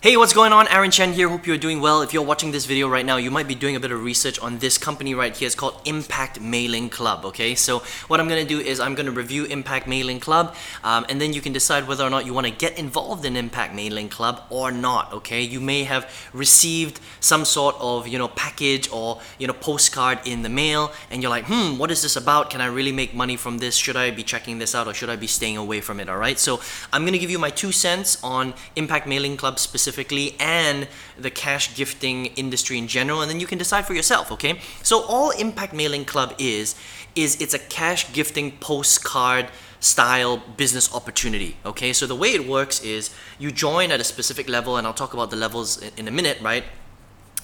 Hey, what's going on? Aaron Chen here. Hope you're doing well. If you're watching this video right now, you might be doing a bit of research on this company right here. It's called Impact Mailing Club, okay? So what I'm going to do is I'm going to review Impact Mailing Club, and then you can decide whether or not you want to get involved in Impact Mailing Club or not, okay? You may have received some sort of, package or, postcard in the mail, and you're like, what is this about? Can I really make money from this? Should I be checking this out or should I be staying away from it, all right? So I'm going to give you my 2 cents on Impact Mailing Club specifically and the cash gifting industry in general, and then you can decide for yourself, okay? So all Impact Mailing Club is it's a cash gifting postcard style business opportunity, okay? So the way it works is you join at a specific level, and I'll talk about the levels in a minute, right?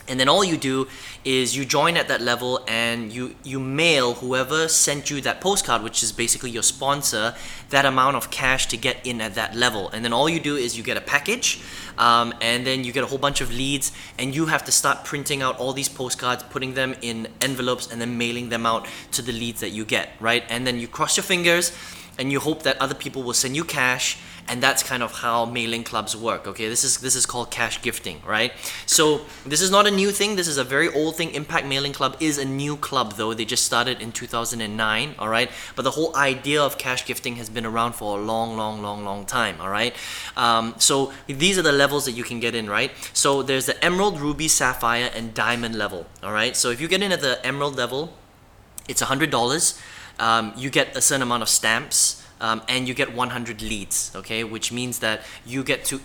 And then all you do is you join at that level and you mail whoever sent you that postcard, which is basically your sponsor, that amount of cash to get in at that level. And then all you do is you get a package, and then you get a whole bunch of leads, and you have to start printing out all these postcards, putting them in envelopes, and then mailing them out to the leads that you get, right? And then you cross your fingers and you hope that other people will send you cash, and that's kind of how mailing clubs work, okay? This is called cash gifting, right? So this is not a new thing. This is a very old thing. Impact Mailing Club is a new club though. They just started in 2009, all right? But the whole idea of cash gifting has been around for a long time, all right? So these are the levels that you can get in, right? So there's the Emerald, Ruby, Sapphire, and Diamond level, all right? So if you get in at the Emerald level, it's $100. You get a certain amount of stamps, and you get 100 leads, okay? Which means that you get to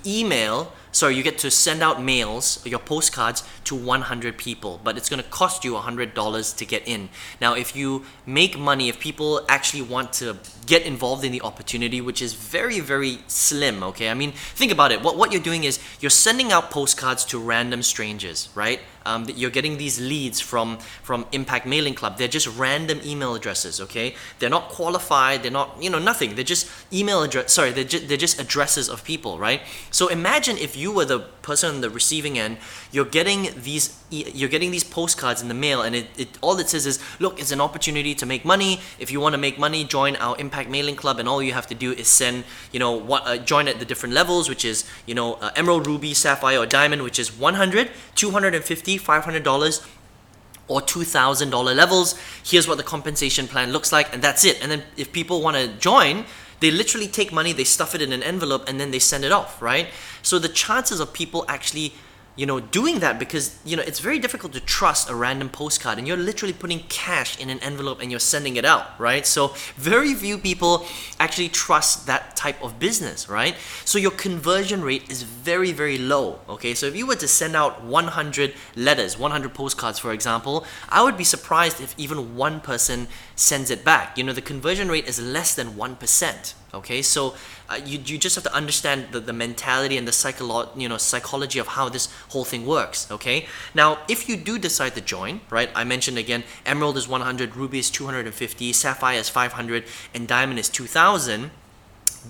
you get to send out mails, your postcards, to 100 people, but it's gonna cost you $100 to get in. Now, if you make money, if people actually want to get involved in the opportunity, which is very slim, okay? I mean, think about it. What you're doing is you're sending out postcards to random strangers, right? You're getting these leads from Impact Mailing Club. They're just random email addresses, okay? They're not qualified. They're not, nothing. They're just they're just addresses of people, right? So imagine if you were the person on the receiving end. You're getting these postcards in the mail, and it all it says is, look, it's an opportunity to make money. If you want to make money, join our Impact Mailing Club, and all you have to do is send, join at the different levels, which is, Emerald, Ruby, Sapphire, or Diamond, which is $100, $250, $500, or $2,000 levels. Here's what the compensation plan looks like, and that's it. And then if people want to join, they literally take money, they stuff it in an envelope, and then they send it off, right? So the chances of people actually doing that, because it's very difficult to trust a random postcard, and you're literally putting cash in an envelope and you're sending it out, right? So very few people actually trust that type of business, right? So your conversion rate is very low, okay? So if you were to send out 100 letters, 100 postcards, for example, I would be surprised if even one person sends it back. The conversion rate is less than 1%. Okay, so you just have to understand the mentality and the psychology of how this whole thing works, okay? Now, if you do decide to join, right, I mentioned again, Emerald is 100, Ruby is 250, Sapphire is 500, and Diamond is 2,000.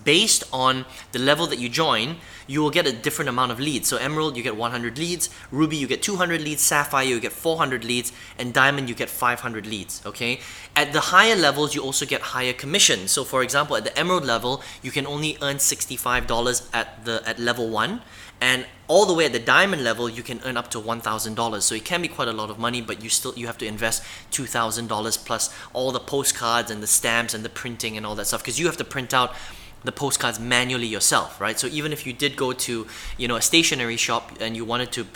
Based on the level that you join, you will get a different amount of leads. So Emerald, you get 100 leads, Ruby, you get 200 leads, Sapphire, you get 400 leads, and Diamond, you get 500 leads, okay? At the higher levels, you also get higher commission. So for example, at the Emerald level, you can only earn $65 at level 1, and all the way at the Diamond level, you can earn up to $1,000. So it can be quite a lot of money, but you have to invest $2,000 plus all the postcards and the stamps and the printing and all that stuff, because you have to print out the postcards manually yourself, right? So even if you did go to, a stationery shop and you wanted to,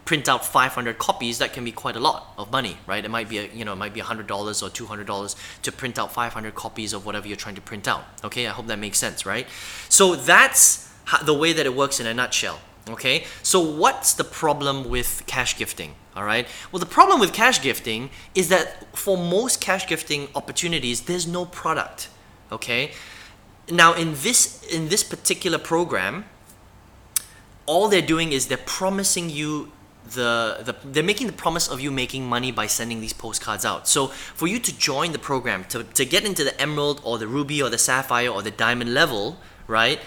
print out 500 copies, that can be quite a lot of money, right? It might be $100 or $200 to print out 500 copies of whatever you're trying to print out. Okay, I hope that makes sense, right? So that's the way that it works in a nutshell. Okay, so what's the problem with cash gifting? All right, well, the problem with cash gifting is that for most cash gifting opportunities, there's no product. Okay. Now, in this particular program, all they're doing is they're promising you they're making the promise of you making money by sending these postcards out. So for you to join the program, to get into the Emerald or the Ruby or the Sapphire or the Diamond level, right?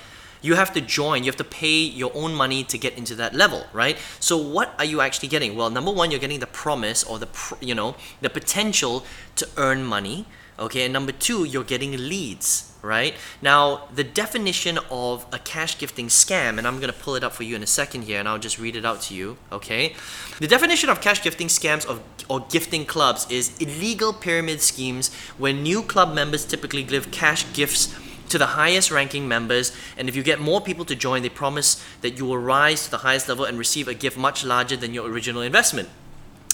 You have to join, you have to pay your own money to get into that level, right? So what are you actually getting? Well, number one, you're getting the promise or the potential to earn money. okay? And number two, you're getting leads, right? Now, the definition of a cash gifting scam, and I'm gonna pull it up for you in a second here, and I'll just read it out to you, okay? The definition of cash gifting scams or gifting clubs is illegal pyramid schemes where new club members typically give cash gifts to the highest ranking members, and if you get more people to join, they promise that you will rise to the highest level and receive a gift much larger than your original investment.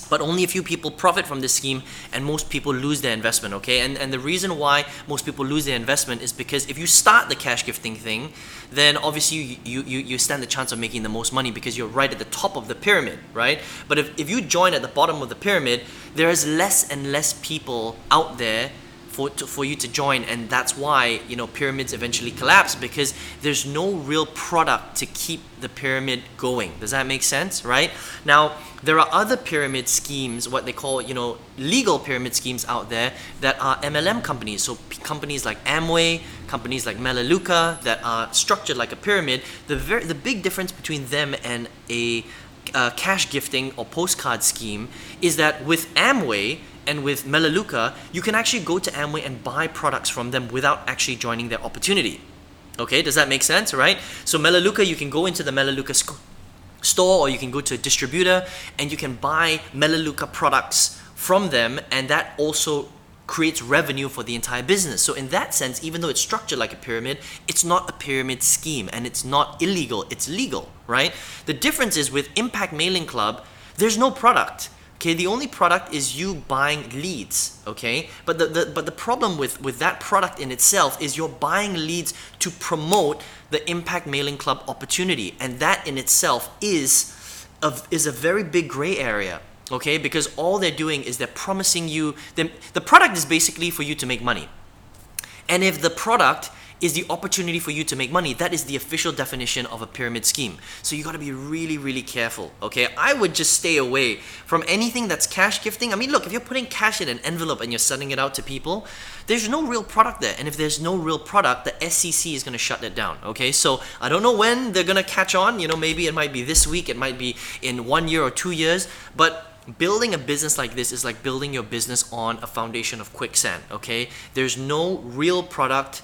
But only a few people profit from this scheme, and most people lose their investment, okay? And the reason why most people lose their investment is because if you start the cash gifting thing, then obviously you stand the chance of making the most money because you're right at the top of the pyramid, right? But if you join at the bottom of the pyramid, there is less and less people out there for you to join, and that's why, you know, pyramids eventually collapse, because there's no real product to keep the pyramid going. Does that make sense, right? Now, there are other pyramid schemes, what they call, you know, legal pyramid schemes out there that are MLM companies. So companies like Amway, companies like Melaleuca that are structured like a pyramid. The big difference between them and a cash gifting or postcard scheme is that with Amway and with Melaleuca, you can actually go to Amway and buy products from them without actually joining their opportunity. Okay, does that make sense, right? So Melaleuca, you can go into the Melaleuca store, or you can go to a distributor and you can buy Melaleuca products from them, and that also creates revenue for the entire business. So in that sense, even though it's structured like a pyramid, it's not a pyramid scheme, and it's not illegal, it's legal, right? The difference is with Impact Mailing Club, there's no product. Okay, the only product is you buying leads, okay? But the problem with that product in itself is you're buying leads to promote the Impact Mailing Club opportunity, and that in itself is a very big gray area, okay? Because all they're doing is they're promising you, the product is basically for you to make money. And if the product is the opportunity for you to make money, that is the official definition of a pyramid scheme. So you gotta be really, really careful, okay? I would just stay away from anything that's cash gifting. I mean, look, if you're putting cash in an envelope and you're sending it out to people, there's no real product there. And if there's no real product, the SEC is gonna shut it down, okay? So I don't know when they're gonna catch on. You know, maybe it might be this week, it might be in 1 year or 2 years, but building a business like this is like building your business on a foundation of quicksand, okay? There's no real product.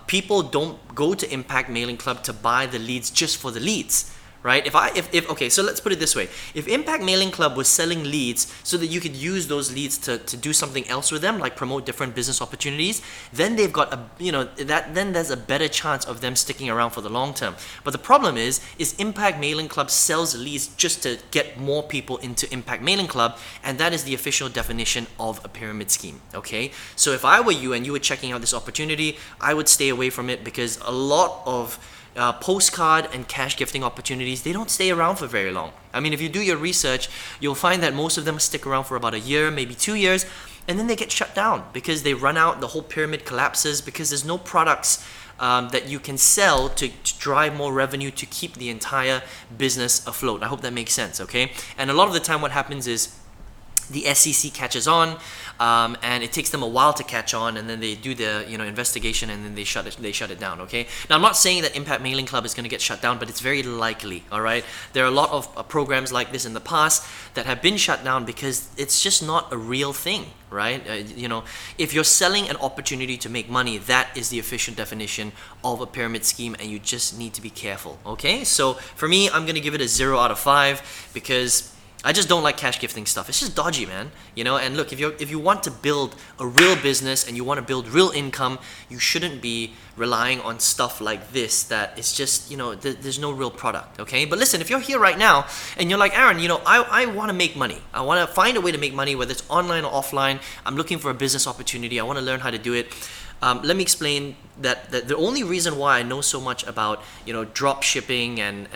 People don't go to Impact Mailing Club to buy the leads just for the leads, right? Okay, so let's put it this way. If Impact Mailing Club was selling leads so that you could use those leads to do something else with them, like promote different business opportunities, then they've got then there's a better chance of them sticking around for the long term. But the problem is Impact Mailing Club sells leads just to get more people into Impact Mailing Club, and that is the official definition of a pyramid scheme, okay? So if I were you and you were checking out this opportunity, I would stay away from it, because a lot of postcard and cash gifting opportunities, they don't stay around for very long. I mean, if you do your research, you'll find that most of them stick around for about a year, maybe 2 years, and then they get shut down because they run out, the whole pyramid collapses, because there's no products that you can sell to drive more revenue to keep the entire business afloat. I hope that makes sense, okay? And a lot of the time what happens is the SEC catches on, and it takes them a while to catch on, and then they do the investigation, and then they shut it down. Okay. Now I'm not saying that Impact Mailing Club is going to get shut down, but it's very likely. All right. There are a lot of programs like this in the past that have been shut down because it's just not a real thing, right? If you're selling an opportunity to make money, that is the official definition of a pyramid scheme, and you just need to be careful. Okay. So for me, I'm going to give it a 0 out of 5 because I just don't like cash gifting stuff. It's just dodgy, man. And look, if you want to build a real business and you want to build real income, you shouldn't be relying on stuff like this that is just, there's no real product, okay? But listen, if you're here right now and you're like, Aaron, I want to make money. I want to find a way to make money, whether it's online or offline. I'm looking for a business opportunity. I want to learn how to do it. Let me explain that the only reason why I know so much about drop shipping and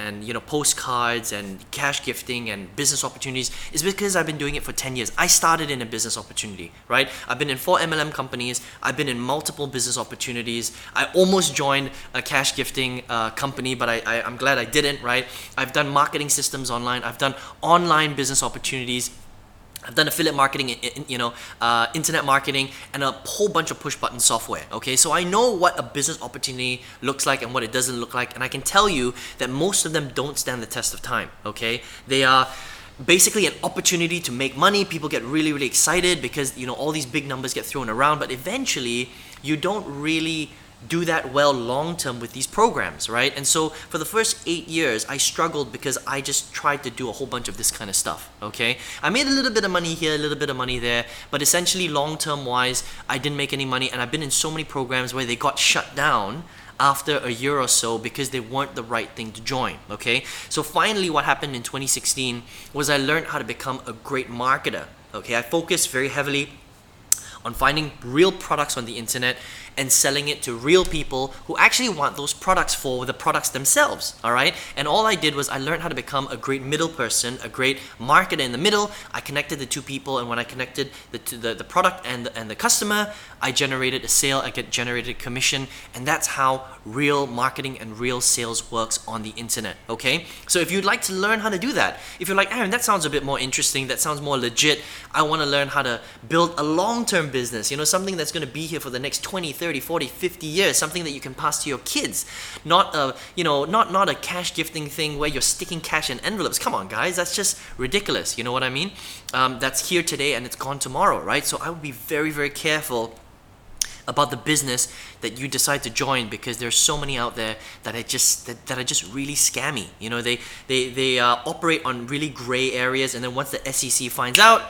postcards and cash gifting and business opportunities is because I've been doing it for 10 years. I started in a business opportunity, right? I've been in 4 MLM companies. I've been in multiple business opportunities. I almost joined a cash gifting company, but I'm glad I didn't, right? I've done marketing systems online. I've done online business opportunities. I've done affiliate marketing, internet marketing, and a whole bunch of push-button software, okay? So I know what a business opportunity looks like and what it doesn't look like, and I can tell you that most of them don't stand the test of time, okay? They are basically an opportunity to make money. People get really, really excited because, you know, all these big numbers get thrown around, but eventually you don't really do that well long term with these programs, right? And so for the first 8 years, I struggled because I just tried to do a whole bunch of this kind of stuff, okay? I made a little bit of money here, a little bit of money there, but essentially long term wise, I didn't make any money, and I've been in so many programs where they got shut down after a year or so because they weren't the right thing to join, okay? So finally what happened in 2016 was I learned how to become a great marketer, okay? I focused very heavily on finding real products on the internet and selling it to real people who actually want those products for the products themselves, all right? And all I did was I learned how to become a great middle person, a great marketer in the middle. I connected the two people, and when I connected the product and the customer, I generated a sale, I generated commission, and that's how real marketing and real sales works on the internet, okay? So if you'd like to learn how to do that, if you're like, Aaron, that sounds a bit more interesting, that sounds more legit, I want to learn how to build a long-term business, you know, something that's going to be here for the next 20, 30, 40, 50 years, something that you can pass to your kids, not a, you know, not a cash gifting thing where you're sticking cash in envelopes. Come on, guys, that's just ridiculous, you know what I mean? That's here today and it's gone tomorrow, right? So I would be very, very careful about the business that you decide to join, because there's so many out there that are just really scammy. You know, they operate on really gray areas, and then once the SEC finds out,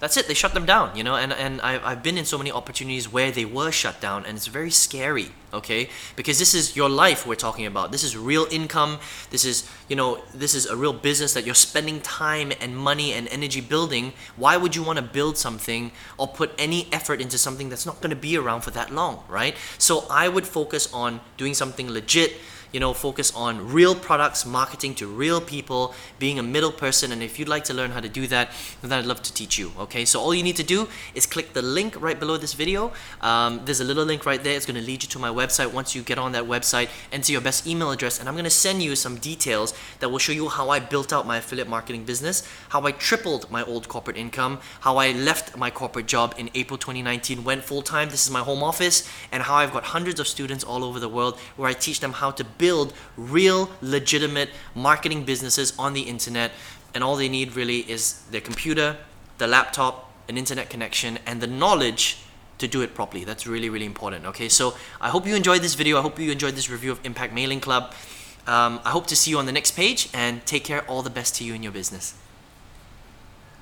that's it, they shut them down, you know, and I've been in so many opportunities where they were shut down, and it's very scary, okay, because this is your life we're talking about. This is real income. This is, you know, this is a real business that you're spending time and money and energy building. Why would you want to build something or put any effort into something that's not going to be around for that long, right? So I would focus on doing something legit, you know, focus on real products, marketing to real people, being a middle person. And if you'd like to learn how to do that, then I'd love to teach you, okay? So all you need to do is click the link right below this video. There's a little link right there. It's going to lead you to my website. Once you get on that website, enter your best email address, and I'm going to send you some details that will show you how I built out my affiliate marketing business, how I tripled my old corporate income, how I left my corporate job in April 2019, went full-time, this is my home office, and how I've got hundreds of students all over the world where I teach them how to build real, legitimate marketing businesses on the internet. And all they need really is their computer, the laptop, an internet connection, and the knowledge to do it properly. That's really, really important, okay? So I hope you enjoyed this video. I hope you enjoyed this review of Impact Mailing Club. I hope to see you on the next page, and take care. All the best to you in your business.